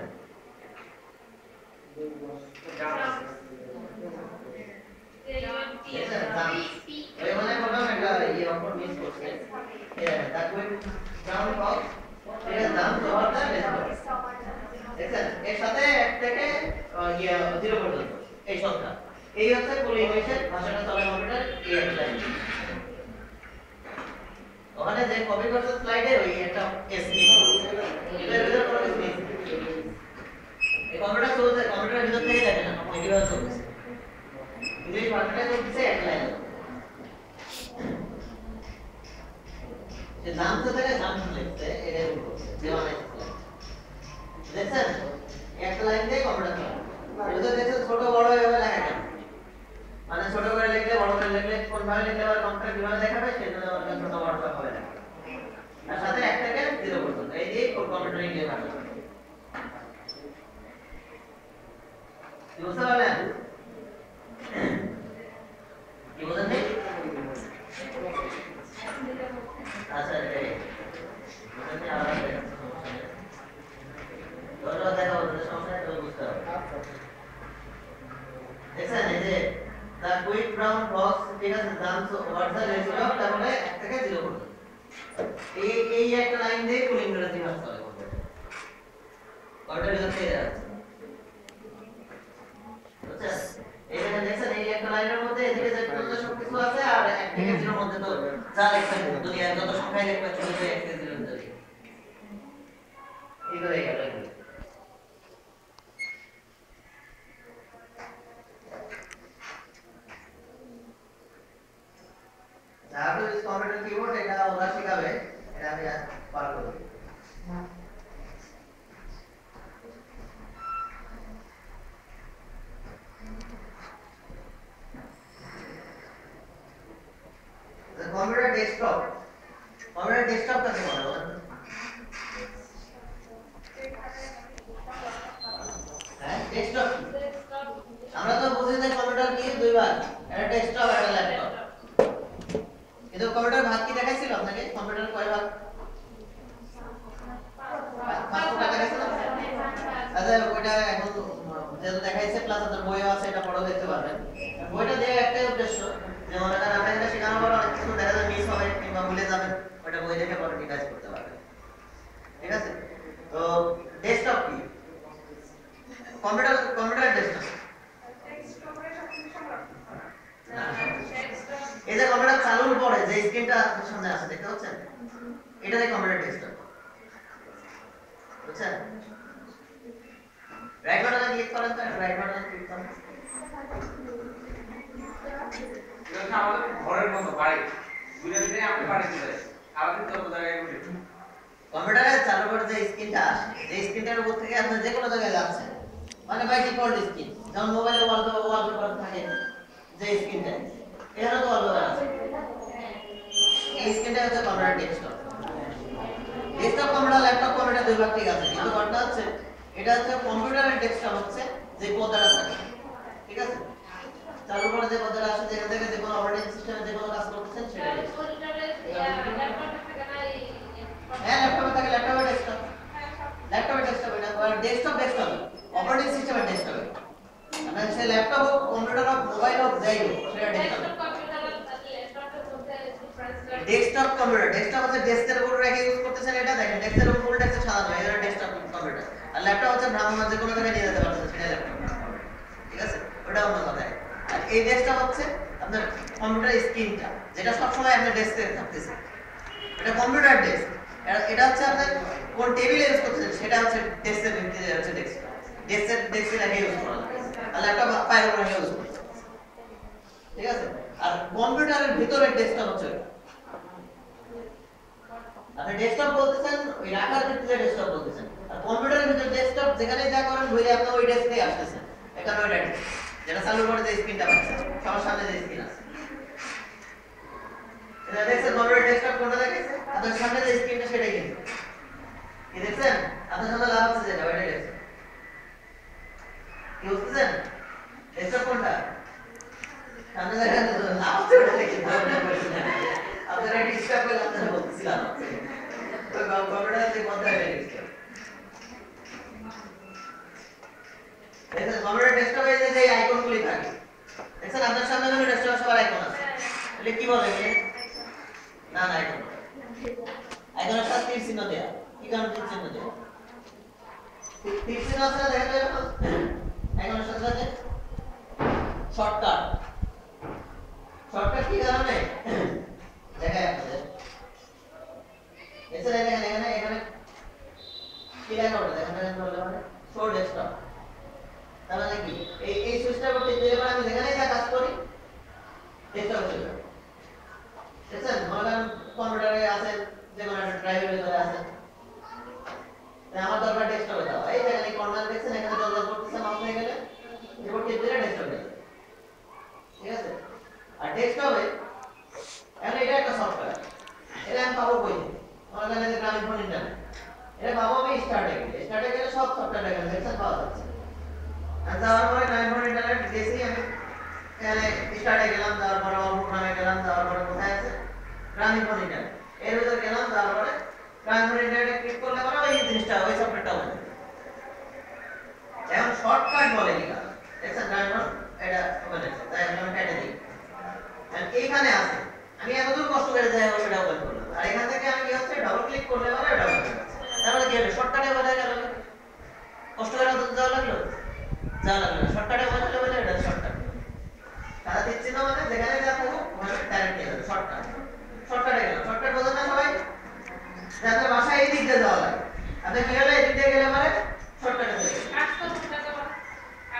ওই মানে বললাম একটা এই অক্ষর মিস করছে দ্যাট উইল ডাউন বক্স এর দাম তো হচ্ছে দেখছেন এর সাথে 1 থেকে 0 পর্যন্ত এই সংখ্যা এই হচ্ছে পুরো ইংলিশের ভাষাটা চলে কম্পিউটার এই একটা লাইন ওখানে যে কপি করতে স্লাইডে ওই একটা এসপি এর ভিতরে কোনো কিছু নেই এই কম্পিউটার চলছে কম্পিউটারের ভিতর থেকে দেখেন না কিভাবে চলছে ইংলিশ ভাষাটা চলছে এক লাইন যে নাম তো থেকে নাম লিখতে এটা করছে যে অনেক দেখছেন একটা লাইন দিয়ে কম্পিউটার চলে এটা দেখছেন ছোট বড় এভাবে লেখা যায় মানে ছোট করে লিখলে বড় করে লিখলে কোন ভাবে লিখলে আবার কম্পিউটার কিভাবে দেখাবে সেটা আমাদের ছোট বড় ভাবে লেখা আর সাথে 1 থেকে 0 পর্যন্ত এই যে কম্পিউটার ইংলিশ ভাষা বুঝতে পারলেন কি বলেন নেই আচ্ছা এই বুঝতে আবার সমস্যা নেই দেখা হচ্ছে সমস্যা তো বুঝতে হবে দেখছেন এই যে দা কুইক ব্রাউন বক্স ঠিক আছে দাম হোয়াটস দ্য রেশিও অফ তাহলে 1 থেকে 0 পর্যন্ত এই একটা লাইন দিয়ে ফুল ইংরেজি ভাষা চলে কম্পিউটার ভিতর থেকে যাচ্ছে আচ্ছা এখানে দেখছেন এই একটা লাইনের মধ্যে এদিকে যে পর্যন্ত সবকিছু আছে আর 1 থেকে 0 এর মধ্যে তো যা লিখছেন দুনিয়ার যত সংখ্যাই লিখবেন চলে যায় 1 থেকে 0 এর মধ্যে এই তো এই গেল যারা ইউজ কম্পিউটার কিবোর্ড এটা ওরা শিখাবে এটা আমি পার করব কম্পিউটার ডেস্কটপ কাকে বলে বলেন হ্যাঁ ডেস্কটপ আমরা তো বুঝি যে কম্পিউটার কি দুই ভাগ একটা ডেস্কটপ আর একটা ল্যাপটপ কিন্তু কম্পিউটার ভাগ কি দেখাইছিল আপনাকে কম্পিউটার কয় ভাগ পাঁচটা দেখাইছিল আচ্ছা ওইটা এখন যেটা দেখাইছে প্লাস আপনার বইও আছে এটা পড়া দেখতে পারবেন বইটা দেওয়ার একটাই উদ্দেশ্য যে মনে করেন আপনি এটা শেখানোর পর অনেক কিছু দেখা যায় মিস হবে কিংবা ভুলে যাবেন ওটা বই দেখে পরে রিভাইজ করতে পারবেন ঠিক আছে তো ডেস্কটপ কি কম্পিউটার ডেস্কটপ এই যে কম্পিউটার চালুর পরে যে স্ক্রিনটা আপনার সামনে আছে দেখতে পাচ্ছেন এটাতে কম্পিউটার ডেস্কটপ বুঝছেন রাইট বাটনে ক্লিক করেন তো রাইট বাটনে ক্লিক করেন এটা আমাদের ঘরের মতো বাড়ি দুইটা দিনে আমরা বাড়ি চলে যাই আমাদের যত জায়গায় ঘুরে কম্পিউটারে চালু করে যে স্ক্রিনটা আসে যে স্ক্রিনটার উপর থেকে আপনি যে কোনো জায়গায় যাচ্ছেন মানে বাই ডিফল্ট স্ক্রিন যেমন মোবাইলে ওয়ালপেপার থাকে যে স্ক্রিনটা এখানে তো ওয়ালপেপার আছে এই স্ক্রিনটা হচ্ছে computer desktop computer laptop computer দুই ভাগ ঠিক আছে কিন্তু ঘটনা হচ্ছে এটা হচ্ছে কম্পিউটারের ডেস্কটপ হচ্ছে যে পর্দাটা থাকে ঠিক আছে চালু করে যে পর্দাটা আসে যেখান থেকে যে কোনো অপারেটিং সিস্টেমে যে কোনো কাজ করতেছেন সেটা হ্যাঁ ল্যাপটপে থাকে ল্যাপটপের ডেস্কটপ এটা ডেস্কটপ অপারেটিং সিস্টেমের ডেস্কটপ মানে সে ল্যাপটপ হোক কম্পিউটার হোক মোবাইল হোক যাই হোক সেটা ডেস্কটপ কম্পিউটার ডেস্কটপ হচ্ছে ডেস্কের উপর রেখে ইউজ করতেছেন এটা দেখেন ডেস্কের উপর ফুল ডেস্ক সাজানো এটা ডেস্কটপ কম্পিউটার আর ল্যাপটপ হচ্ছে ভ্রাম্যমাণ যে কোনো জায়গায় নিয়ে যেতে পারছেন সেটা ল্যাপটপ ঠিক আছে ওটা অন্য কথা আর এই ডেস্কটপ হচ্ছে আপনার কম্পিউটার স্ক্রিনটা যেটা সব সময় আপনার ডেস্কে থাকতেছে এটা কম্পিউটার ডেস্ক এটা হচ্ছে আপনার কোন টেবিলে ইউজ করতেছেন সেটা হচ্ছে ডেস্কের ভিত্তিতে হচ্ছে ডেস্কে রেখে ইউজ করা লাগে। তাহলে একটা ফাইল রেখে ইউজ করতে, ঠিক আছে? আর কম্পিউটারের ভিতরে ডেস্কটপ হচ্ছে আপনি ডেস্কটপ বলতেছেন, ওই রাখার ভিতরে ডেস্কটপ বলতেছেন। আর কম্পিউটারের ভিতরে ডেস্কটপ যেখানে যা করেন ধরে আপনি ওই ডেস্কেই আসতেছেন। এখানে ওই ডেস্ক যেটা চালু করে যে স্ক্রিনটা পাচ্ছেন, সবার সামনে যে স্ক্রিন আছে, এটা দেখছেন কম্পিউটার ডেস্কটপ কোনটা দেখাইছে? আপনার সামনে যে স্ক্রিনটা সেটাই কিন্তু কি দেখছেন? আপনার সামনে লাভ হচ্ছে যেটা ওইটাই দেখছেন। কি বুঝতেছেন? ডেস্কটপ কোনটা? সামনে দেখেন লাভ হচ্ছে ওটা দেখি আপনারা ডিস্টার্ব করে আপনারা বলতেছিলাম ওই কম্পিউটারে যে কথা এটা ডিস্টার্ব দেখেন। কম্পিউটার ডেস্কটপে যে আইকনগুলি থাকে দেখছেন, আপনার সামনে যখন ডেস্কটপে সবার আইকন আছে তাহলে কি বলে না না আইকন আইকনের সাথে তীর চিহ্ন দেয়া। কি কারণে তীর চিহ্ন দেয়া? তীর চিহ্ন আছে না দেখেন এরকম আইকনের সাথে সাথে শর্টকাট। শর্টকাট কি কারণে দেখাই আপনাদের? এছাড়া দেখেন এখানে কি লেখা ওঠে দেখেন বললে মানে শো ডেস্কটপ। তার মানে কি এই সুইচটা করতে দিলে মানে আমি যেখানে যা কাজ করি ডেস্কটপে চলে যাবে। দেখছেন মনে কম্পিউটারে আছে যে কোনো একটা ড্রাইভের ভিতরে আছে, আমার দরকার ডেস্কটপে যাওয়া। এই দেখেন এই কর্নার দেখছেন এখানে জলজল করতেছে, মাউস হয়ে গেলে রিপোর্ট টিপ দিলে ডেস্কটপে যাবে, ঠিক আছে? আর ডেস্কটপে এখন এটা একটা সফটওয়্যার, এটা আমি পাবো কই? মনে করেন যে গ্রামীণ ফোন ইন্টারনেট, এটা পাবো আমি স্টার্টে গেলে সব সফটওয়্যার এখানে দেখছেন পাওয়া যাচ্ছে। আর যাওয়ার পরে গ্রামীণ ফোন ইন্টারনেট গেছি আমি, এখানে স্টার্টে গেলাম, যাওয়ার পরে অল প্রোগ্রামে গেলাম, যাওয়ার পরে কোথায় আছে গ্রামীণ ফোন ইন্টারনেট, এর ভিতরে গেলাম, যাওয়ার পরে গ্রামীণ ফোন ইন্টারনেটে ক্লিক করলে পরে ওই জিনিসটা ওই সফটওয়্যারটা হবে। এখন শর্টকাট বলে কি কাজ দেখছেন? গ্রামীণ ফোন এটা ওপেন আছে, তাই আমি কেটে দিই। এইখানে আছে আমি এতদূর কষ্ট করে যাই ওটা ওপেন করলাম, আর এখান থেকে আমি কি হচ্ছে ডাবল ক্লিক করলে পরে এটা ওপেন হচ্ছে। তাহলে কি হলো? শর্টকাটে বোঝা গেল, কষ্ট করে তো যাওয়া লাগলো শর্টকাটে বোঝালে বলে এটা শর্টকাট। তারা দিচ্ছে না মানে যেখানে যা থাকুক ওখানে ডাইরেক্ট নিয়ে যাবে শর্টকাট। শর্টকাটে গেল, শর্টকাট বোঝেন না সবাই? যাতে বাসায় এই দিক দিয়ে যাওয়া লাগে, আপনি কি হলো এই দিক দিয়ে গেলে মানে শর্টকাটে চলে যাবে।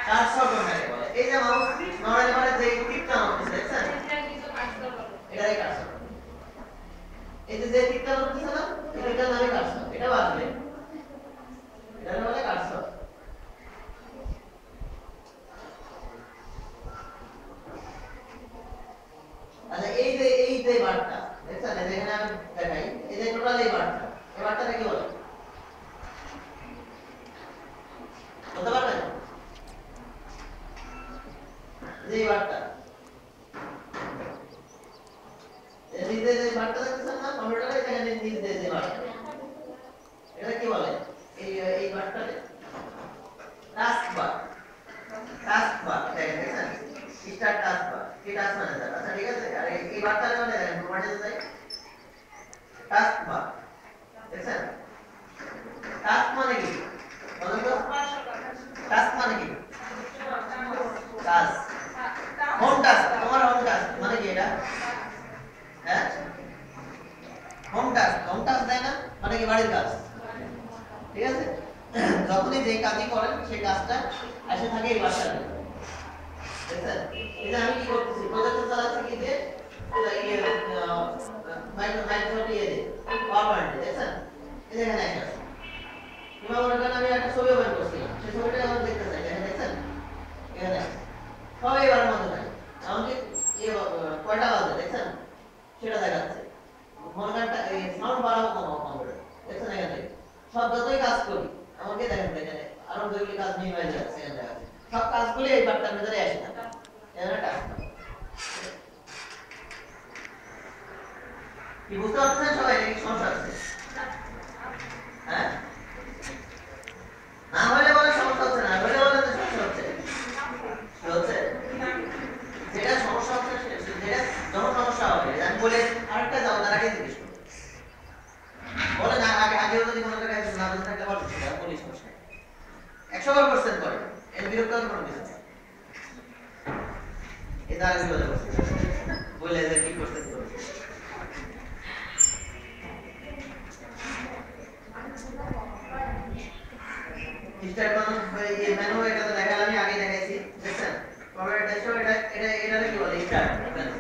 কাটশট বলে এই যে মাউস নড়ালে মানে যে টিপটা নড়ছে দেখছেন, এটাই কাটশট। এই যে টিপটা নড়ছে না এটার নামই কাটশট, এটা বাজবে এটার বলে কাটশট। আচ্ছা এই যে বারটা দেখছেন, এখানে আমি দেখাই এই যে টোটাল এই বারটা কি বলে বলতে পারবেন? এই বারটা নিচে যে বারটা দেখছেন না কম্পিউটারে, এখানে নিচে যে বারটা এটা কি বলে? এই বারটাকে টাস্ক বার দেখেন স্টার্ট টাস্ক বার কি টাস্ক ম্যানেজার। আচ্ছা ঠিক আছে, আর এই বারটা মানে দেখেন প্রপার্টিতে যাই টাস্ক বার দেখেন। টাস্ক মানে কি বলেন তো? টাস্ক মানে কি? কাজ, হোম টাস্ক। তোমার হোম টাস্ক মানে কি এটা? হ্যাঁ হোম টাস্ক দেয় না মানে কি বাড়ির কাজ, ঠিক আছে? যখনই যে কাজই করেন সেই কাজটা এসে থাকে এই বাসার ভিতরে দেখছেন। এই যে আমি কি করতেছি প্রজেক্ট চালাচ্ছি কি দিয়ে মাইক্রোসফট দিয়ে পাওয়ারপয়েন্ট দেখছেন, এই যে এখানে একটা আছে। কিংবা মনে করেন আমি একটা ছবি ওপেন করছিলাম, সেই ছবিটা আমরা দেখতে চাই, এখানে দেখছেন এখানে সবাই এবারের মধ্যে থাকে এমনকি কয়টা বাজে দেখছেন সেটা দেখাচ্ছে। মনে করেন সাউন্ড বাড়াবো কমাবো কম্পিউটার দেখছেন, এখানে সব যতই কাজ করি আমাকে দেখেন এখানে আরো যেগুলি কাজ নিয়ে হয়ে যাচ্ছে এখানে দেখাচ্ছে, সব কাজগুলি এই বারটার ভিতরে আসে থাকে। এখানে টাস্ক কি বুঝতে পারছেন সবাই নাকি সমস্যা আছে? হ্যাঁ না হলে বলে সমস্যা হচ্ছে, না হলে বলে সমস্যা হচ্ছে। যেটা সমস্যা হচ্ছে যেটা যখন সমস্যা হবে আমি বলে আরেকটা যাও তার আগে জিজ্ঞেস করবো বলে না আগেও যদি কোনো জায়গায় না বুঝে থাকলে বলো সেটা বলি সমস্যা 100% করে এর বিরক্ত হওয়ার কোনো কিছু নেই। এটা আগে বলে যে কি করতে স্টার্ট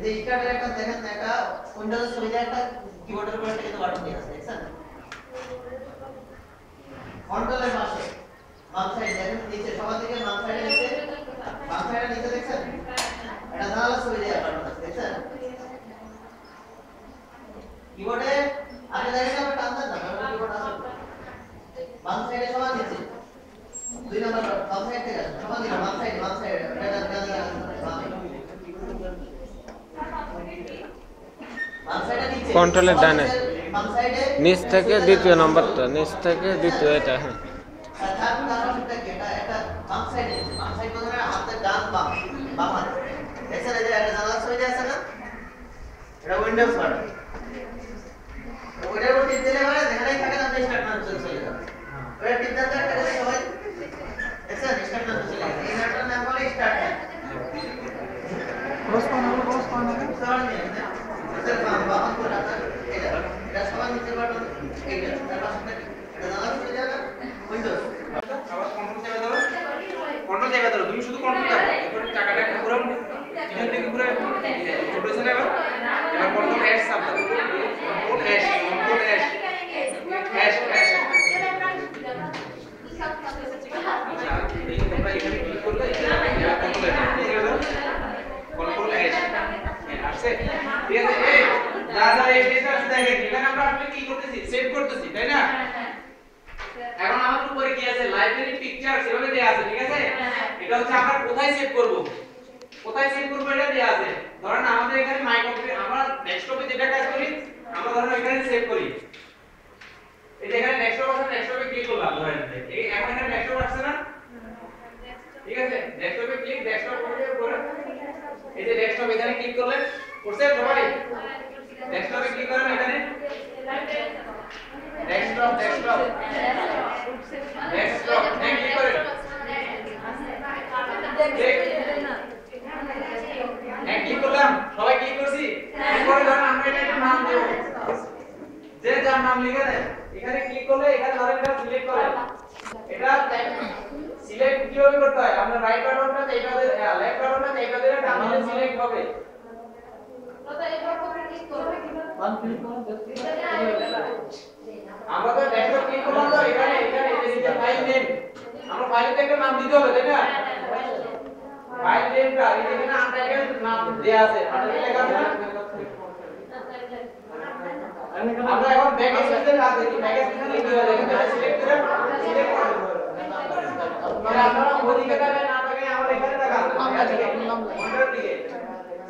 এই স্টার্টের একটা দেখেন একটা উইন্ডোজ সুবিধা একটা কিবোর্ডের উপর একটা কিন্তু বাটন দেওয়া আছে দেখছেন কন্ট্রোলের পাশে বাম সাইড দেখেন নিচে সবার দিকে বাম সাইডে নিচে বাম সাইডে নিচে দেখছেন এটা জানালা সুবিধা বাটন আছে দেখছেন কিবোর্ডে আপনি দেখেন আমরা টানতেন না কিবোর্ড আছে বাম সাইডে সবার নিচে 2 নাম্বার বাম সাইড থেকে সবার দিকে বাম সাইড এটা কন্ট্রোলের ডানে নিচ থেকে দ্বিতীয় নম্বরটা নিচ থেকে দ্বিতীয় এটা হ্যাঁ তুমি শুধু কন্ট্রোল দাও এরপর টাকাটা পুরো এখান থেকে পুরো ছোট হয়েছে না এবার কন্ট্রোল এস চাপ দাও কন্ট্রোল এস এই তোমরা এখানে ক্লিক করলে এটা কন্ট্রোল এস আসছে ঠিক আছে এই যা এই পেজটা আছে দেখেন এখানে আমরা আসলে কি করতেছি সেভ করতেছি তাই না এখন আমাদের উপরে কি আছে লাইব্রেরি পিকচার সেভাবে দেয়া আছে ঠিক আছে এটা হচ্ছে আমরা কোথায় সেভ করব এটা দেয়া আছে ধরেন আমাদের এখানে মাইক্রোফোন আমরা ডেস্কটপে যেটা কাজ করি আমরা ধরেন এখানে সেভ করি এই যে এখানে ডেস্কটপ আছে ডেস্কটপে ক্লিক করলাম ধরেন এই এখন এখানে ডেস্কটপ আসছে না ঠিক আছে ডেস্কটপে ক্লিক ডেস্কটপ করে এই যে ডেস্কটপ এখানে ক্লিক করলেন করছেন সবাই ডেস্কটপে ক্লিক করেন এখানে ডেস্কটপ নেক্সট ক্লিক করেন ক্লিক করলাম সবাই ক্লিক করছি এরপরে ধরেন আমরা এটা একটা নাম দেব যে যার নাম লিখে দেন এখানে ক্লিক করলে এখানে ধরেন এটা সিলেক্ট করেন এটা সিলেক্ট কিভাবে করতে হয় আমরা রাইট বাটনটা এইটা দিয়ে লেফট বাটনটা এইটা দিয়ে ডান দিকে সিলেক্ট হবে আমরা তো ডেস্কটপ ক্লিক করলাম তো এখানে এই যে ফাইল নেম আমরা ফাইলে একটা নাম দিতে হবে তাই না ফাইল নেমটা এই যে এখানে আনটাইটেল নাম দেয়া আছে আনটাইটেল লেখা আছে না আমরা এখন ব্যাক স্পেসে কাজ করি ব্যাক স্পেসে লিখতে হবে এখানে সিলেক্ট করে মানে আপনারা ওদিকে যাবেন না তাকে আমরা এখানে লাগাবো অন্ডার দিকে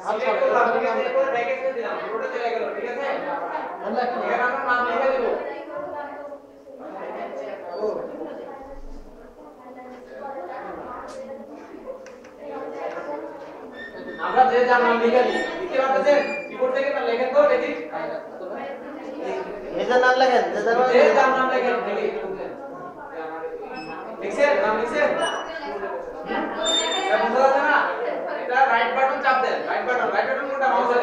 সিলেক্ট করলাম ঠিক আছে এরপর ব্যাক স্পেসে দিলাম পুরোটা চলে গেল ঠিক আছে এখানে আমরা নাম লিখে দেব আমরা যে যার নাম লিখে দিই লিখতে পারতেছেন কিবোর্ড থেকে না লেখেন তো দেখি এই যে নাম লেখেন যে যার নাম লেখেন লিখছেন নাম লিখছেন এটা বুঝা যাচ্ছে না এটা রাইট বাটন চাপ দেন রাইট বাটন কোনটা মাউসের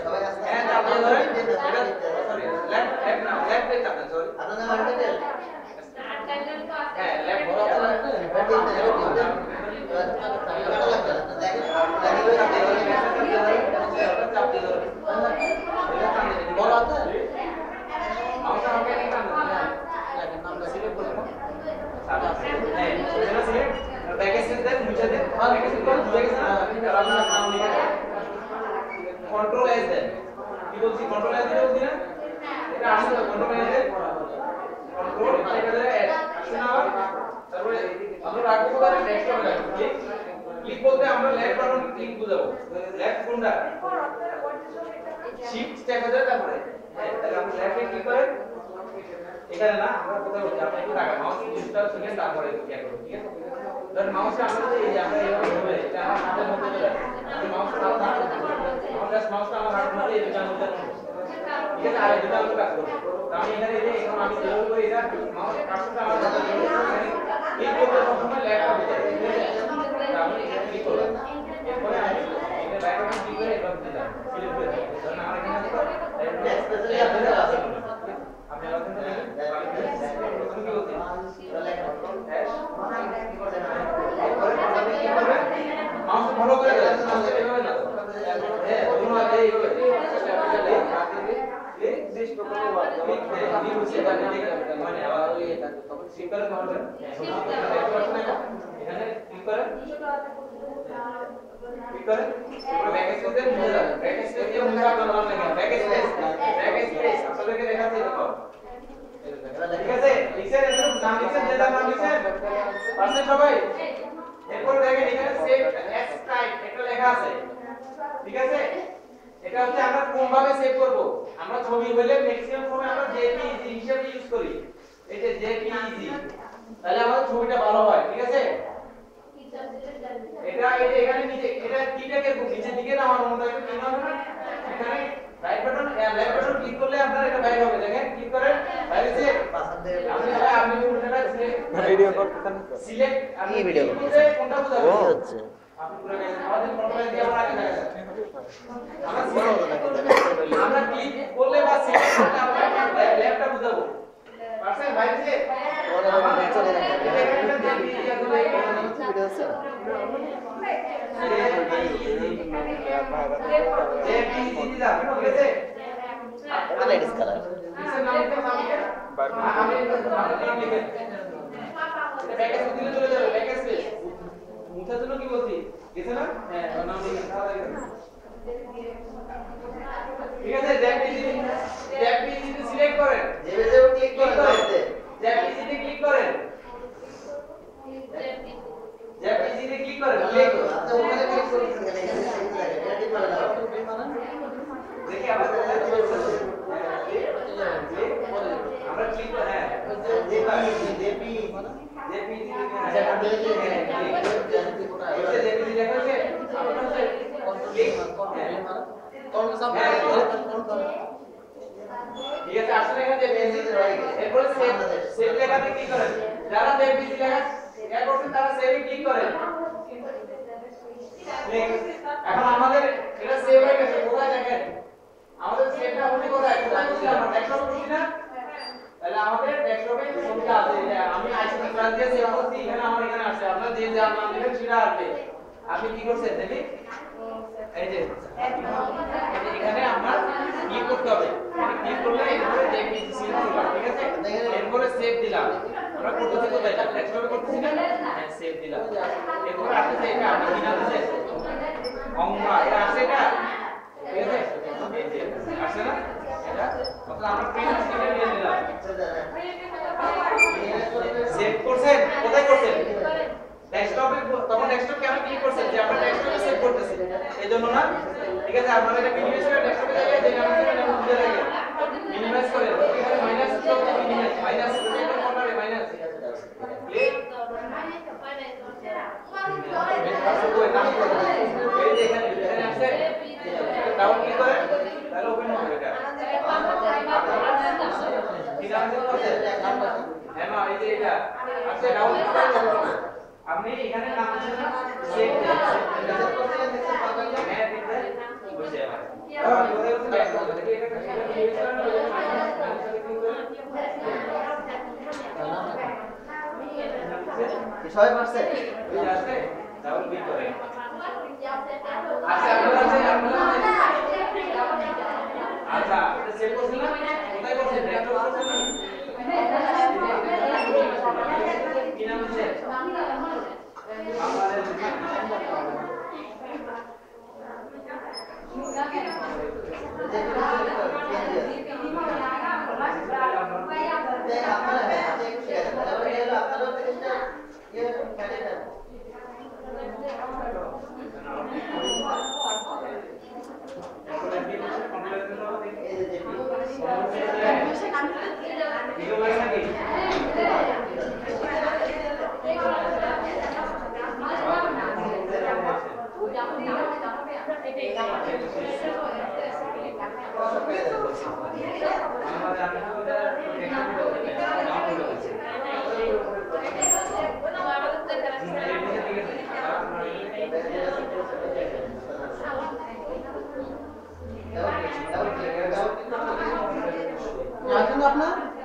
সবাই আছে হ্যাঁ চাপ দিয়ে ধরেন এটা সরি লেফট না লেফট চাপ দেন সরি আপনাদের আনটাইটেল হ্যাঁ লেফট कंट्रोल एस देन কি বলছি कंट्रोल एस দিতে বলছি না এটা আসলে कंट्रोल एस দেন कंट्रोल এটা ধরে এস আসে না তারপরে আমরা রাখবো কোথায় ডেস্কটপে রাখবো ক্লিক বলতে আমরা লেফট বাটন ক্লিক বুঝাবো লেফট কোনটা শিফট স্টেপ ধরে তারপরে তাহলে আমরা লেফটে ক্লিক করেন এখানে না আমরা কোথায় বলছি আপনি একটু টাকা মাউস ডিজিটাল সেকেন্ড তারপরে কি করব ঠিক আছে ধর মাউসটা আমরা এই যে আমরা এইভাবে ধরে এটা আমার হাতের মধ্যে ধরে আমি মাউসটা আমার হাতে আমার জাস্ট মাউসটা আমার হাতের মধ্যে এই দুটার মধ্যে ঠিক আছে আর এই দুটার মধ্যে কাজ করব তো আমি এখানে এই যে এখন আমি যেভাবে করি এটা মাউস কার্সরটা আমার হাতে ক্লিক করতে প্রথমে লেফট হবে ঠিক আছে আমি এখানে ক্লিক করলাম এরপরে আমি এটা রাইট বাটন ক্লিক করে এভাবে দিলাম সিলেক্ট করে ধরুন আমরা এখানে দেখো স্পেশালি আছে আপনি লক্ষ্য করবেন প্রথমে কি বলতে মাউস ফলো করে দেন হচ্ছে মানে আবার ওই তখন ক্লিক করে পাবেন এখানে ক্লিক করে পুরো ব্যাক স্পেসে মুছে যাবে ব্যাক স্পেসে মুছে আপনার নাম লেখা ব্যাক স্পেস আপনাদেরকে দেখাচ্ছি দেখো ঠিক আছে লিখছেন এখানে নাম লিখছেন যে নাম লিখছেন পারছেন সবাই এরপর দেখেন এখানে সেভ এক্স টাইপ একটা লেখা আছে ঠিক আছে এটা হচ্ছে আমরা কোন ভাবে সেভ করব আমরা ছবি হলে ম্যাক্সিমাম সময় আমরা জেপিইজি হিসেবে ইউজ করি এই যে জেপিইজি তাহলে আমাদের ছবিটা ভালো হয় ঠিক আছে এটা এই যে এখানে নিচে এটা কিটাকে নিচের দিকে নামানোর মতো একটা চিহ্ন আছে না এখানে right button left button click করলে আপনার এটা বাইরে হবে দেখেন ক্লিক করেন বাইরে যে আপনি কোনটা ভিডিও করতেছেন সিলেক্ট আপনি ভিডিও করতে কোনটা বুঝাবেন কি হচ্ছে আপনি পুরো আমাদের প্রোফাইল দিয়ে আমরা আগে দেখা আমরা ক্লিক করলে বা সিলেক্ট করলে আমরা লেফটটা বুঝাবো পারছেন বাইরে যে আমাদের চলে যাবে ভিডিও আছে জেপিইজি দিলাম ঠিক আছে লেডিস কালার আমি নাম লিখে ব্যাক স্পেস দিলে চলে যাবে ব্যাক স্পেস মুছার জন্য কি বলছি গেছে না হ্যাঁ নাম লিখে ঠিক আছে জেপিইজি সিলেক্ট করেন জেপিইজি ক্লিক করেন জেপিইজি ক্লিক করেন জেপিইজি ক্লিক করেন আপনি ওখানে ক্লিক করুন এখানে এটা টিপ মারেন দেখি আমাদের আমরা ক্লিক করে হ্যাঁ জেপিইজি আচ্ছা আপনি জেপিইজি লেখা আছে আপনার হচ্ছে ক্লিক কোন সব ঠিক আছে আসলে এখানে জেপিইজি এরপর সেভ লেখাতে ক্লিক করেন যারা জেপিইজি লেখা এটা করছেন তারা সেভে ক্লিক করেন এখন আমাদের এটা সেভ হয়ে গেছে কোথায় দেখেন আমাদের সেভটা হচ্ছে কোথায় আমরা ডেস্কটপে করছি না তাহলে আমাদের ডেস্কটপে ছবিটা আছে আমি আইসিটি ক্লাস দিয়ে সেভ করছি এখানে আমার এখানে আসছে আপনারা যে যে নাম দিবেন সেটা আসবে আপনি কি করছেন দেখি এই যে এখানে আমরা ক্লিক করতে হবে ক্লিক করলে এরপরে জেপিইজি সেভ দিলাম ঠিক আছে এরপরে সেভ দিলাম আমরা করতেছি কোথায় ডেস্কটপে করতেছি না হ্যাঁ সেভ দিলাম এরপর আসছে এটা আপনি কি নাম দিবেন অংমা এটা আসছে এটা ঠিক আছে আসছে না এটা অথবা আমরা প্রিন্ট স্ক্রিনে নিয়ে নিলাম সেভ করছেন কোথায় করছেন ডেস্কটপে তখন ডেস্কটপ কেন ক্লিক করছেন যে আমরা ডেস্কটপে সেভ করতেছি এইজন্য না ঠিক আছে আপনারা এটা মিনিমাইজ করে ডেস্কটপে যাবেন যে নাম দিবেন নাম দিয়ে রাখেন মিনিমাইজ করেন এখানে মাইনাস সব মিনিমাইজ মাইনাস এটা কোনটারে মাইনাস ক্লিক এই যে এখানে আছে ডাউন ক্লিক করেন তাহলে ওপেন হবে এটা ঠিক আছে হ্যাঁ মা এই যে এটা আছে ডাউন ক্লিক করেন আপনি এখানে নাম দিচ্ছেন না সেভ করছেন দেখছেন পাতা হ্যাঁ দিতে বুঝে আর কোথায় কোথায় ব্যাক করতে দেখি এটা ক্লিক করেন সবাই পারছে এই আছে ডাউন ক্লিক করেন আচ্ছা আপনারা আচ্ছা এটা সেভ করছেন না কোথায় করছেন ডেস্কটপ করছেন না কি নাম আছে আমাদের আপনার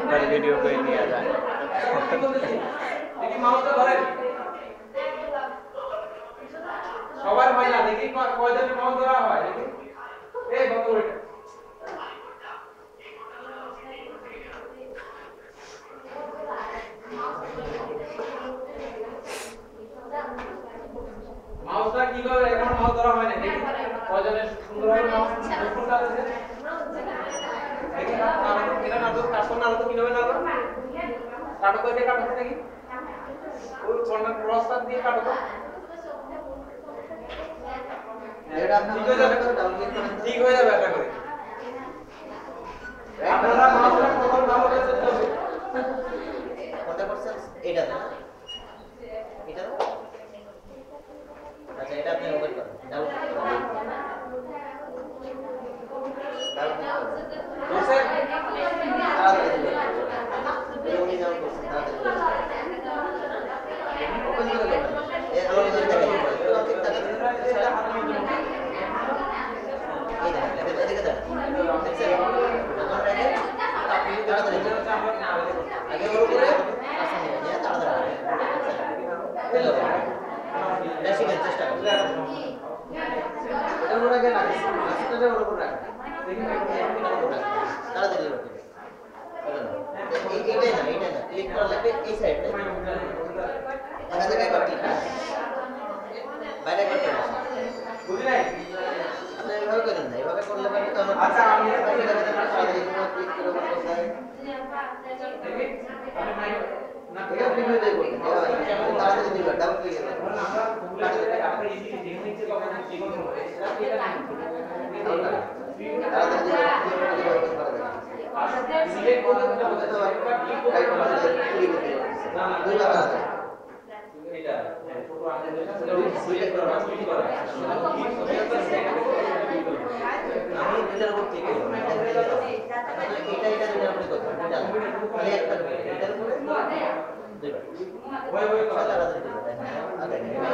একবার ভিডিও করে নিয়ে যায় সবার হয় না দেখি কয়জন মাউস ধরা হয় দেখি এই বন্ধ করে মাউসটা কি করে এখন মাউস ধরা হয় না দেখি কয়জনের সুন্দরভাবে মাউস কোনটা আছে দেখি না এটা না তো কাটতো না তো কিভাবে না কাটো তো এটা কাটো দেখি ওই কর্নার ক্রসটা দিয়ে কাটো তো এটা আপনি ঠিক হয়ে যাবে এটা করে আপনারা মাউসটা প্রথম ভালো করে সেট করবে কত পার্সেন্ট এটা না এটা না আচ্ছা এটা আপনি ওপেন করুন ডাউন স্যার উনি নাও করছেন ওপেন করে দেন এর আলো দিয়ে দেখেন ঠিক থাকে এই দেখেন এদিকে দেন দেখছেন যখন রেখে আপনি তাড়াতাড়ি আগে বড় করে আসেন নিয়ে তাড়াতাড়ি হ্যালো বেশি চেষ্টা করুন জায়গায় রাখে সিস্টেমের উপর রাখে দেখি তাড়াতাড়ি রাখে এইটাই না ক্লিক করা লাগবে এই সাইডটা দেখা যায় একবার ক্লিক বাইরে করতে হবে বুঝি নাই আপনি এভাবে করেন না এভাবে করলে মানে তো আচ্ছা আমি তাড়াতাড়ি ক্লিক করে করতে হয় দেখি না এটা প্রিভিউ দেব তাড়াতাড়ি দিবা ডাবল ক্লিক করে আমরা আপনার ইজি যেখানে ইচ্ছে কখন যেকোনো তাড়াতাড়ি সিলেক্ট করতে হবে তো একবার ক্লিক করে ক্লিক করতে না না দুইবার আছে এটা ফটো আনলে সিলেক্ট করো ক্লিক করো আমি দুইটার উপর ক্লিক করব এটা দুইটার উপর করব খালি একটা এটার উপরে দুইবার ওই তাড়াতাড়ি দিবা আগে এটা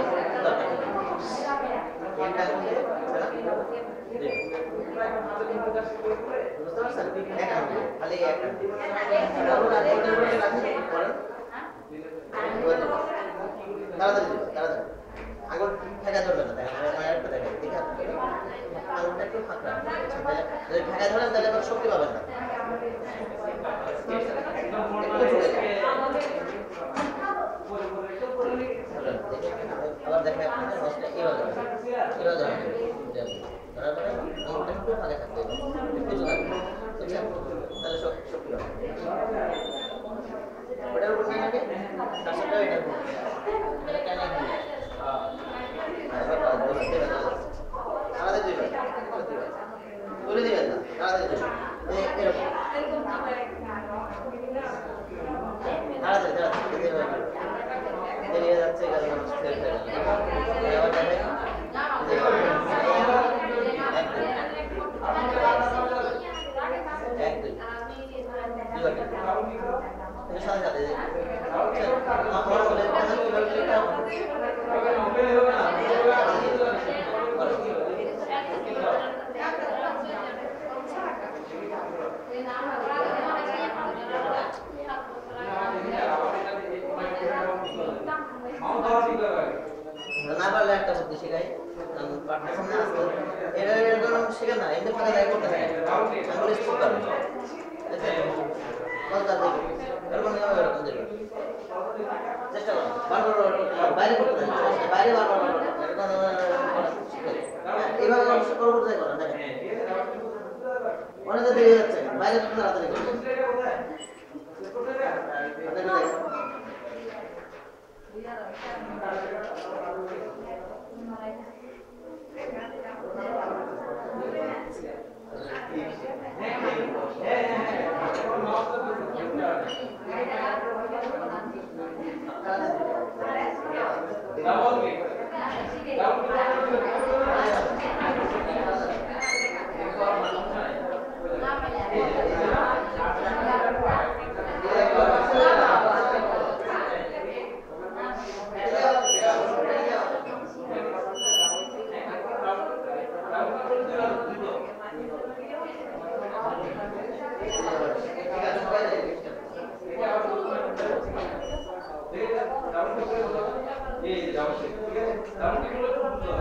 খালি একটা তাড়াতাড়ি দিবা তাড়াতাড়ি আগুন ঠেকা ধরবে না দেখা একটা দেখা ঠিক আছে আগুনটা একটু ফাঁকা যদি ঠেকা ধরেন তাহলে আবার শক্তি পাবেন না আবার দেখে আপনাদের নষ্ট এভাবে তারপরে আগুনটা একটু ফাঁকা থাকতে হবে একটু জোগাড় বুঝছেন তাহলে শক্তি পাবেন ওটার উপর নিয়ে নাকি তারপরে এটার উপর এটা কেন এখানে তাড়াতাড়ি দিবেন বলে দিবেন না তাড়াতাড়ি দিবেন এরকম তাড়াতাড়ি বেরিয়ে যাচ্ছে কারণ আবার দেখেন না পারলে একটা বুদ্ধি শেখাই এরকম শেখে না এমনি ফাঁকা যায় করতে থাকে আঙুল স্থির করবে চেষ্টা করো বারবার বাইরে করতে বাইরে বারবার এইভাবে পরবর্তী করেন দেখেন অনেকে দেরি যাচ্ছে বাইরে করতে তাড়াতাড়ি করবেন এই যাও ঠিক আছে